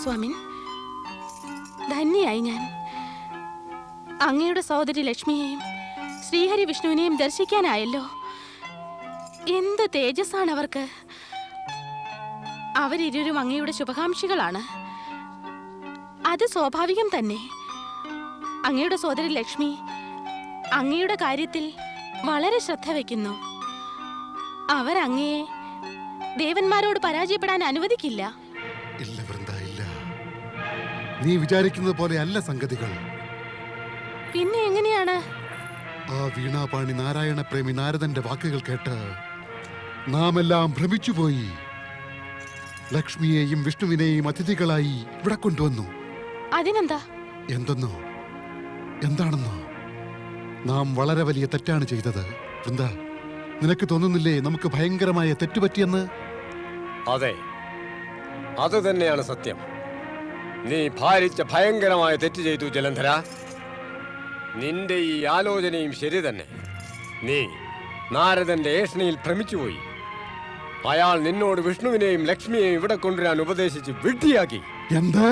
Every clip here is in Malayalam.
സ്വാമിൻ, ധന്യയായി ഞാൻ. അങ്ങയുടെ സഹോദരി ലക്ഷ്മിയെയും ശ്രീഹരി വിഷ്ണുവിനെയും ദർശിക്കാനായല്ലോ. എന്ത് തേജസ്സാണ് അവർക്ക്! അവരിരുവരും അങ്ങയുടെ ശുഭകാംക്ഷികളാണ്. അത് സ്വാഭാവികം തന്നെ. അങ്ങയുടെ സഹോദരി ലക്ഷ്മി അങ്ങയുടെ കാര്യത്തിൽ വളരെ ശ്രദ്ധ വയ്ക്കുന്നു. അവരങ്ങയെ ദേവന്മാരോട് പരാജയപ്പെടാൻ അനുവദിക്കില്ല. ഇല്ല വൃന്ദ, ഇല്ല. നീ വിചാരിക്കുന്നത് പോലെ അല്ല സംഗതികൾ. പിന്നെ എങ്ങനെയാണ്? ആ വീണാപാണി നാരായണ പ്രേമി നാരദന്റെ വാക്കുകൾ കേട്ട് നാം എല്ലാം ഭ്രമിച്ചുപോയി. ലക്ഷ്മിയെയും വിഷ്ണുവിനെയും അതിഥികളായി ഇവിടെ കൊണ്ടുവന്നു. അതിനെന്താ? എന്തെന്നോ, എന്താണെന്നോ? നാം വളരെ വലിയ തെറ്റാണ് ചെയ്തത്. വൃന്ദ, നിനക്ക് തോന്നുന്നില്ലേ നമുക്ക് ഭയങ്കരമായ തെറ്റുപറ്റിയെന്ന്? അതെ, അത് തന്നെയാണ് സത്യം. നീ ഭാരിച്ച ഭയങ്കരമായ തെറ്റ് ചെയ്തു ജലന്ധര. നിന്റെ ഈ ആലോചനയും ശരി തന്നെ. നീ നാരദന്റെ ഏഷണിയിൽ ഭ്രമിച്ചുപോയി. അയാൾ നിന്നോട് വിഷ്ണുവിനെയും ലക്ഷ്മിയെയും ഇവിടെ കൊണ്ടുവരാൻ ഉപദേശിച്ച് വിഡ്ഢിയാക്കി. എന്ത്?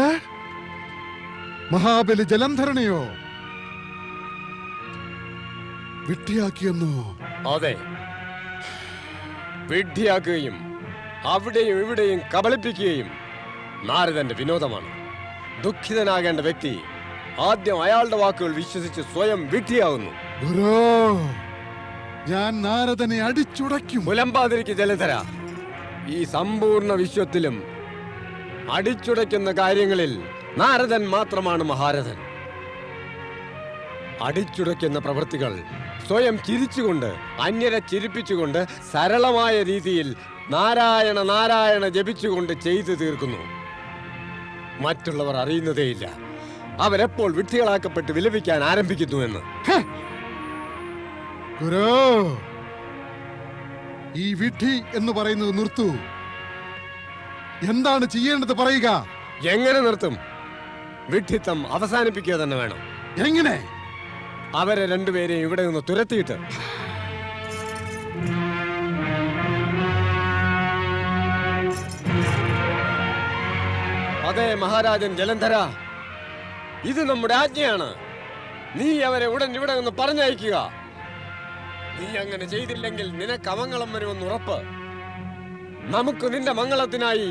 മഹാബലി ജലന്ധരനെയോ വിഡ്ഢിയാക്കിയെന്നോ? അതെ, വിഡ്ഢിയാക്കുകയും അവിടെയും ഇവിടെയും കബളിപ്പിക്കുകയും നാരദന്റെ വിനോദമാണ്. ദുഃഖിതനാകേണ്ട വ്യക്തി ആദ്യം അയാളുടെ വാക്കുകൾ വിശ്വസിച്ച് സ്വയം വിഡ്ഢിയാകുന്നു. ഗുരു, ഞാൻ നാരദനെ അടിച്ചുടയ്ക്കും. പുലമ്പാതിരിക്ക് ജലധര. ഈ സമ്പൂർണ്ണ വിശ്വത്തിലും അടിച്ചുടയ്ക്കുന്ന കാര്യങ്ങളിൽ നാരദൻ മാത്രമാണ് മഹാരഥൻ. അടിച്ചുടയ്ക്കുന്ന പ്രവൃത്തികൾ സ്വയം ചിരിച്ചുകൊണ്ട്, അന്യരെ ചിരിപ്പിച്ചുകൊണ്ട്, സരളമായ രീതിയിൽ നാരായണ നാരായണ ജപിച്ചുകൊണ്ട് ചെയ്തു തീർക്കുന്നു. മറ്റുള്ളവർ അറിയുന്നതേയില്ല അവരെപ്പോൾ വിഡ്ഢികളാക്കപ്പെട്ട് വിലപിക്കാൻ ആരംഭിക്കുന്നുവെന്ന്. ഗുരു, ഈ വിഡ്ഢി എന്ന് പറയുന്നത് നിർത്തൂ. എന്താണ് ചെയ്യേണ്ടത് പറയുക. എങ്ങനെ നിർത്തും? വിഡ്ഢിത്തം അവസാനിപ്പിക്കുക തന്നെ വേണം. എങ്ങനെ? അവരെ രണ്ടുപേരെയും ഇവിടെ നിന്ന് തുരത്തിയിട്ട് അതെ മഹാരാജൻ ജലന്ധര, ഇത് നമ്മുടെ ആജ്ഞയാണ്. നീ അവരെ ഉടൻ ഇവിടെ നിന്ന് പറഞ്ഞയക്കുക. നീ അങ്ങനെ ചെയ്തില്ലെങ്കിൽ നിനക്ക് അമംഗളം വരുമെന്ന് ഉറപ്പ്. നമുക്ക് നിന്റെ മംഗളത്തിനായി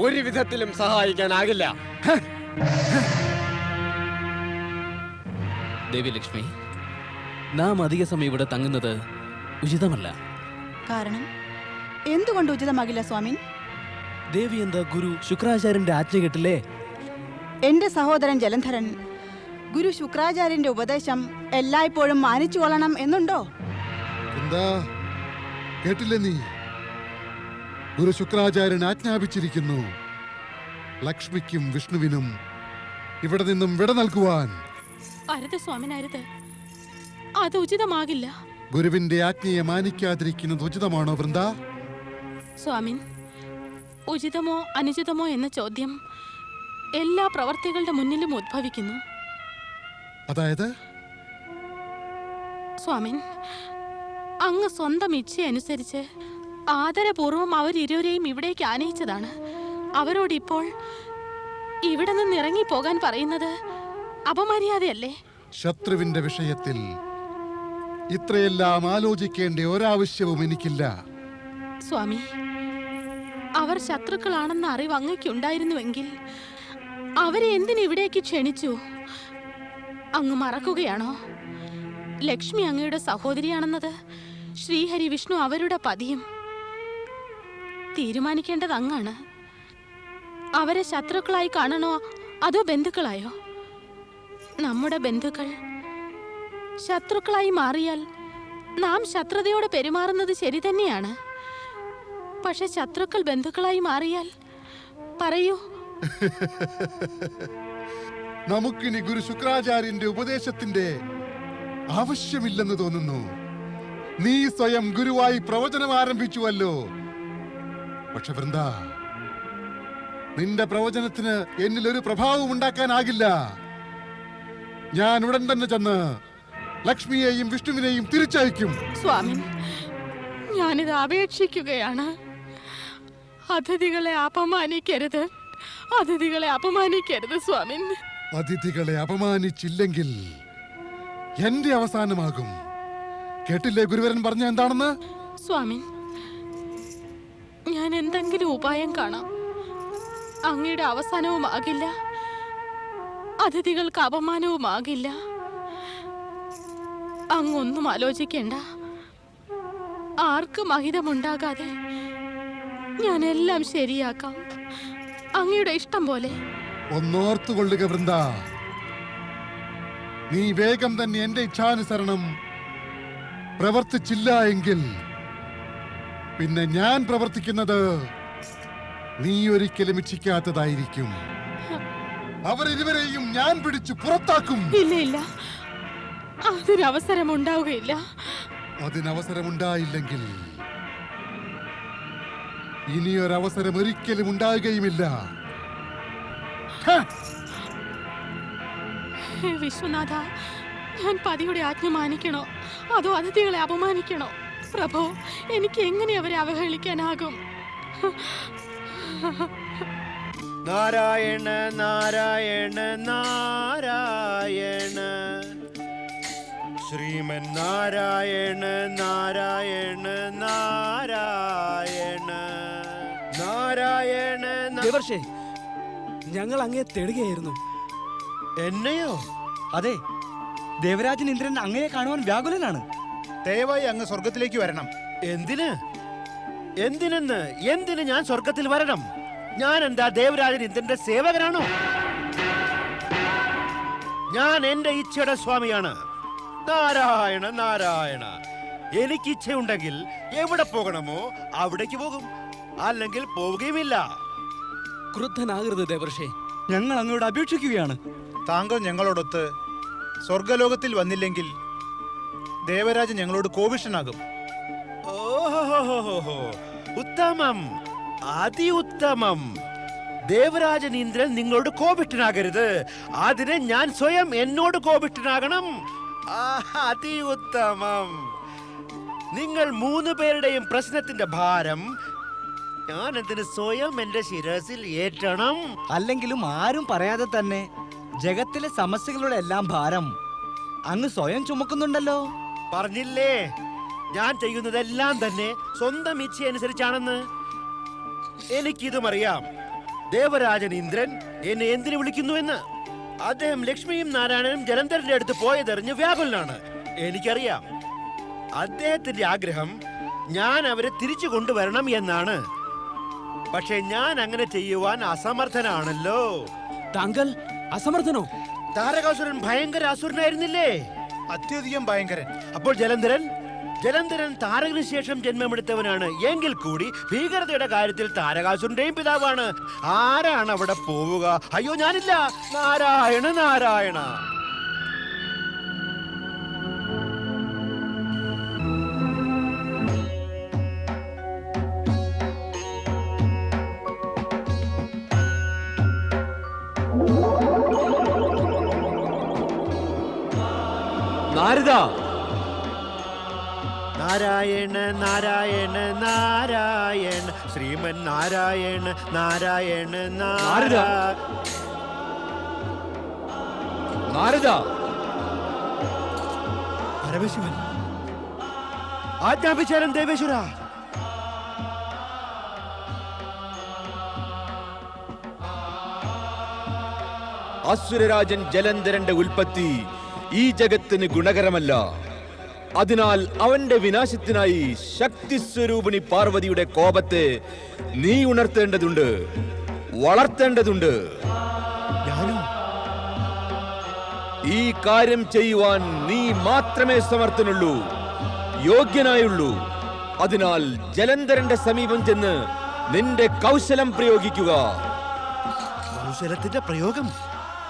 ഒരു വിധത്തിലും സഹായിക്കാനാകില്ല. ദേവി ലക്ഷ്മി, നാം അധിക സമയം ഇവിടെ തങ്ങുന്നത് ഉചിതമല്ല. കാരണം എന്തുകൊണ്ട് ഉചിതമാകില്ല സ്വാമി? ദേവി എന്താ ഗുരു ശുക്രാചാര്യന്റെ ആജ്ഞ കേട്ടില്ലേ? എന്റെ സഹോദരൻ ജലന്ധരൻ ഗുരു ശുക്രാചാര്യന്റെ ഉപദേശം എല്ലായ്പ്പോഴും മാനിച്ചു കൊള്ളണം എന്നുണ്ടോ? എന്താ കേട്ടില്ലേ നീ? ഗുരു ശുക്രാചാര്യൻ ആജ്ഞാപിച്ചിരിക്കുന്നു ലക്ഷ്മിക്കും വിഷ്ണുവിനും ഇവിടെ നിന്നും വിട നൽകുവാൻ. അരുത് സ്വാമിൻ, അരുത്. അത് ഉചിതമാകില്ല. ഗുരുവിന്റെ ആജ്ഞയെ മാനിക്കാതിരിക്കുന്നത് ഉചിതമാണോ വൃന്ദ? സ്വാമിൻ, ഉചിതമോ അനുചിതമോ എന്ന ചോദ്യം എല്ലാ പ്രവർത്തികളുടെ മുന്നിലും ഉദ്ഭവിക്കുന്നു. അതായത്? സ്വാമിൻ, അങ്ങ് സ്വന്തം ഇച്ഛയനുസരിച്ച് ആദരപൂർവം അവരിരുവരെയും ഇവിടേക്ക് ആനയിച്ചതാണ്. അവരോട് ഇപ്പോൾ ഇവിടെ നിന്ന് ഇറങ്ങിപ്പോകാൻ പറയുന്നത് അപമര്യാദയല്ലേ? ശത്രുവിന്റെ വിഷയത്തിൽ ഇത്രയെല്ലാം ആലോചിക്കേണ്ട ഒരാവശ്യവും എനിക്കില്ല. സ്വാമി, അവർ ശത്രുക്കളാണെന്ന അറിവ് അങ്ങയ്ക്കുണ്ടായിരുന്നുവെങ്കിൽ അവരെ എന്തിനിവിടേക്ക് ക്ഷണിച്ചു? അങ്ങ് മറക്കുകയാണോ? ലക്ഷ്മി അങ്ങയുടെ സഹോദരിയാണെന്നത്, ശ്രീഹരി വിഷ്ണു അവരുടെ പതിയും. തീരുമാനിക്കേണ്ടത് അങ്ങാണ്. അവരെ ശത്രുക്കളായി കാണണോ അതോ ബന്ധുക്കളായോ? നമ്മുടെ ബന്ധുക്കൾ ശത്രുക്കളായി മാറിയാൽ നാം ശത്രുതയോടെ പെരുമാറുന്നത് ശരി തന്നെയാണ്. പക്ഷെ ശത്രുക്കൾ ബന്ധുക്കളായി മാറിയാൽ പറയൂ. നമുക്കിനി ഗുരു ശുക്രാചാര്യന്റെ ഉപദേശത്തിന്റെ ആവശ്യമില്ലെന്ന് തോന്നുന്നു. നീ സ്വയം ഗുരുവായി പ്രവചനം ആരംഭിച്ചുവല്ലോ. പക്ഷെ വൃന്ദ, നിന്റെ പ്രവചനത്തിന് എന്നിൽ ഒരു പ്രഭാവം ഉണ്ടാക്കാനാകില്ല. ഞാൻ ഉടൻ തന്നെ ചെന്ന് ലക്ഷ്മിയെയും വിഷ്ണുവിനെയും തിരിച്ചയക്കും. സ്വാമി, ഞാനിത് അപേക്ഷിക്കുകയാണ്. അതിഥികളെ അപമാനിക്കരുത്. അതിഥികളെ അപമാനിക്കരുത് സ്വാമിൻ. അതിഥികളെ അപമാനിച്ചില്ലെങ്കിൽ എന്റെ അവസാനമാകും. കേട്ടില്ലേ ഗുരുവരൻ പറഞ്ഞ എന്താണെന്ന്? സ്വാമിൻ, ഞാൻ എന്തെങ്കിലും ഉപായം കാണാം. അങ്ങയുടെ അവസാനവുമാകില്ല, അതിഥികൾക്ക് അപമാനവുമാകില്ല. അങ്ങൊന്നും ആലോചിക്കേണ്ട. ആർക്കും അഹിതമുണ്ടാകാതെ ഞാൻ എല്ലാം ശരിയാക്കാം. അങ്ങയുടെ ഇഷ്ടം പോലെ. ഒന്നോർത്തുകൊള്ളുക വൃന്ദ, നീ വേഗം തന്നെ എന്റെ ഇച്ഛാനുസരണം പ്രവർത്തിച്ചില്ല എങ്കിൽ പിന്നെ ഞാൻ പ്രവർത്തിക്കുന്നത് നീ ഒരിക്കലും ഇച്ഛിക്കാത്തതായിരിക്കും. അവരിരുവരെയും ഞാൻ പിടിച്ചു പുറത്താക്കും. ഇല്ല ഇല്ല, അതിനവസരം ഉണ്ടാവുകയില്ല. അതിനവസരമുണ്ടായില്ലെങ്കിൽ ഇനിയൊരവസരം ഒരിക്കലും ഉണ്ടാകുകയുമില്ല. വിശ്വനാഥ, ഞാൻ പതിയുടെ ആജ്ഞ മാനിക്കണോ അതോ അതിഥികളെ അപമാനിക്കണോ? പ്രഭോ, എനിക്ക് എങ്ങനെ അവരെ അവഹേളിക്കാനാകും? നാരായണ നാരായണ നാരായണ ശ്രീമൻ നാരായണ നാരായണ നാരായണ നാരായണ. ദേവർഷേ, ഞങ്ങൾ അങ്ങേ തേടുകയായിരുന്നു. എന്നെയോ? അതെ, ദേവരാജൻ ഇന്ദ്രൻ അങ്ങയെ കാണുവാൻ വ്യാകുലനാണ്. ദയവായി അങ്ങ് സ്വർഗത്തിലേക്ക് വരണം. എന്തിന്? എന്തിന് ഞാൻ സ്വർഗത്തിൽ വരണം? ഞാൻ എന്താ ദേവരാജൻ ഇന്ദ്രന്റെ സേവകനാണോ? ഞാൻ എന്റെ ഇച്ഛയുടെ സ്വാമിയാണ്. നാരായണ നാരായണ. എനിക്ക് ഇച്ഛയുണ്ടെങ്കിൽ എവിടെ പോകണമോ അവിടേക്ക് പോകും, അല്ലെങ്കിൽ പോവുകയുമില്ല. ക്രുദ്ധനാകരുത് ദേവർഷേ. ഞങ്ങൾ അങ്ങയോട് അപേക്ഷിക്കുകയാണ്. താങ്കൾ ഞങ്ങളോടൊത്ത് സ്വർഗലോകത്തിൽ വന്നില്ലെങ്കിൽ ദേവരാജൻ ഞങ്ങളോട് കോപിഷ്ഠനാകും. ഓഹോ, ഉത്തമം, അതിഉത്തമം. ദേവരാജൻ ഇന്ദ്രൻ നിങ്ങളോട് കോപിഷ്ഠനാകരുത്, അതിന് ഞാൻ സ്വയം എന്നോട് കോപിഷ്ഠനാകണം. അതിഉത്തമം. നിങ്ങൾ 3 പേരുടെയും പ്രശ്നത്തിന്റെ ഭാരം ഞാൻ എന്തിന് സ്വയം എന്റെ ശിരസിൽ ഏറ്റണം? അല്ലെങ്കിലും ആരും പറയാതെ തന്നെ ജഗത്തിലെ സമസ്യകളുടെ എല്ലാം ഭാരം അങ്ങ് സ്വയം ചുമക്കുന്നുണ്ടല്ലോ. പറഞ്ഞില്ലേ, ഞാൻ ചെയ്യുന്നതെല്ലാം തന്നെ സ്വന്തം ഇച്ഛയനുസരിച്ചാണെന്ന്. എനിക്കിതും അറിയാം. ദേവരാജൻ ഇന്ദ്രൻ എന്നെ എന്തിനു വിളിക്കുന്നു എന്ന്. അദ്ദേഹം ലക്ഷ്മിയും നാരായണനും ജലന്ധരന്റെ അടുത്ത് പോയതെറിഞ്ഞ് വ്യാകുലനാണ്. എനിക്കറിയാം. അദ്ദേഹത്തിന്റെ ആഗ്രഹം ഞാൻ അവരെ തിരിച്ചു കൊണ്ടുവരണം എന്നാണ്. പക്ഷെ ഞാൻ അങ്ങനെ ചെയ്യുവാൻ അസമർത്ഥനാണല്ലോ. താങ്കൾ അസമർത്ഥനോ? താരകാസുരൻ ഭയങ്കര അസുരനായിരുന്നില്ലേ? അത്യധികം ഭയങ്കരൻ. അപ്പോൾ ജലന്ധരൻ താരകന് ശേഷം ജന്മമെടുത്തവനാണ്. എങ്കിൽ കൂടി ഭീകരതയുടെ കാര്യത്തിൽ താരകാസുരന്റെയും പിതാവാണ്. ആരാണ് അവിടെ പോവുക? അയ്യോ, ഞാനില്ല. നാരായണ നാരായണ. നാരദ. നാരായണ നാരായണ നാരായണ ശ്രീമൻ നാരായണ നാരായണ നാരദ. പരമശിവൻ ആജ്ഞാപിച്ചാലും ദേവേശ്വര. അസുരരാജൻ ജലന്ധരന്റെ ഉൽപ്പത്തി ഈ ജഗത്തിന് ഗുണകരമല്ല. അതിനാൽ അവന്റെ വിനാശത്തിനായി ശക്തിസ്വരൂപിണി പാർവതിയുടെ കോപത്തെ നീ ഉണർത്തേണ്ടതുണ്ട്, വളർത്തേണ്ടതുണ്ട്. ഈ കാര്യം ചെയ്യുവാൻ നീ മാത്രമേ സമർത്ഥനുള്ളൂ, യോഗ്യനായുള്ളൂ. അതിനാൽ ജലന്ധരന്റെ സമീപം ചെന്ന് നിന്റെ കൗശലം പ്രയോഗിക്കുക. കൗശലത്തിന്റെ പ്രയോഗം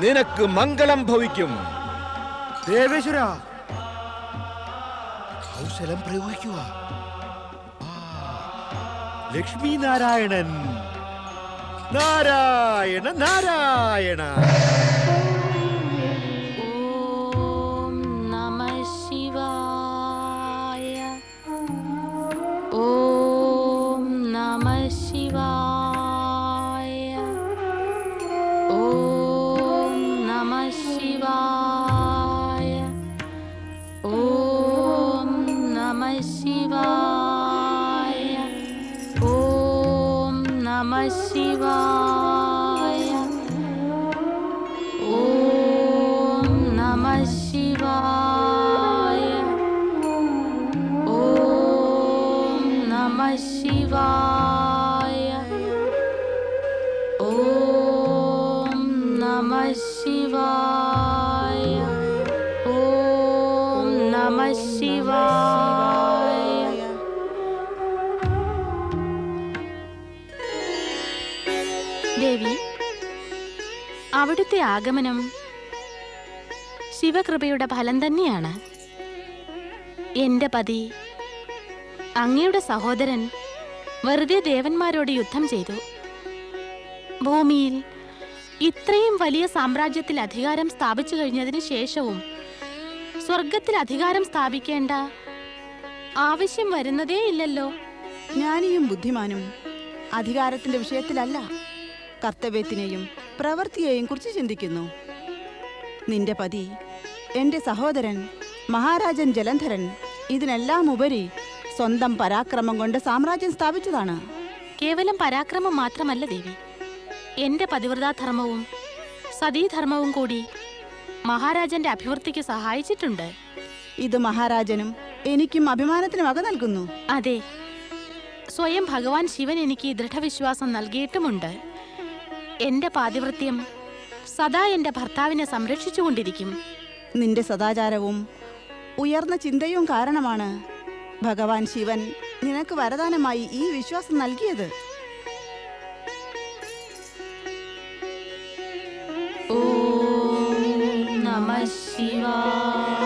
നിനക്ക് മംഗളം ഭവിക്കും. ദേവേശ്വര, കൗശലം പ്രയോഗിക്കുക. ലക്ഷ്മി നാരായണൻ. നാരായണ നാരായണ. ഓം നമഃ ശിവായ. ഓം നമഃ ശിവായ. നമഃ ശിവായ. ഓം നമഃ ശിവായ. ഓം നമഃ ശിവായ. ഓം നമഃ ശിവായ. ഓം നമഃ ശിവായ. ദേവി, അവിടുത്തെ ആഗമനം ശിവകൃപയുടെ ഫലം തന്നെയാണ്. എന്റെ പതി, അങ്ങയുടെ സഹോദരൻ, വെറുതെ ദേവന്മാരോട് യുദ്ധം ചെയ്തു. ഭൂമിയിൽ ഇത്രയും വലിയ സാമ്രാജ്യത്തിൽ അധികാരം സ്ഥാപിച്ചു കഴിഞ്ഞതിന് ശേഷവും സ്വർഗത്തിൽ അധികാരം സ്ഥാപിക്കേണ്ട ആവശ്യം വരുന്നതേ ഇല്ലല്ലോ. ജ്ഞാനിയും ബുദ്ധിമാനും അധികാരത്തിന്റെ വിഷയത്തിലല്ല, കർത്തവ്യത്തിനെയും പ്രവൃത്തിയെയും കുറിച്ച് ചിന്തിക്കുന്നു. നിന്റെ പതി, എന്റെ സഹോദരൻ മഹാരാജൻ ജലന്ധരൻ ഇതിനെല്ലാം ഉപരി സ്വന്തം പരാക്രമം കൊണ്ട് സാമ്രാജ്യം സ്ഥാപിച്ചതാണ്. കേവലം പരാക്രമം മാത്രമല്ല ദേവി, എന്റെ പതിവ്രതാധർമ്മവും സതീധർമ്മവും കൂടി മഹാരാജന്റെ അഭിവൃദ്ധിക്ക് സഹായിച്ചിട്ടുണ്ട്. ഇത് മഹാരാജനും എനിക്കും അഭിമാനത്തിന് വക നൽകുന്നു. അതെ, സ്വയം ഭഗവാൻ ശിവൻ എനിക്ക് ദൃഢവിശ്വാസം നൽകിയിട്ടുമുണ്ട്. എന്റെ പാതിവൃത്യം സദാ എന്റെ ഭർത്താവിനെ സംരക്ഷിച്ചുകൊണ്ടിരിക്കും. നിന്റെ സദാചാരവും ഉയർന്ന ചിന്തയും കാരണമാണ് ഭഗവാൻ ശിവൻ നിനക്ക് വരദാനമായി ഈ വിശ്വാസം നൽകിയത്. ഓം നമഃ ശിവായ.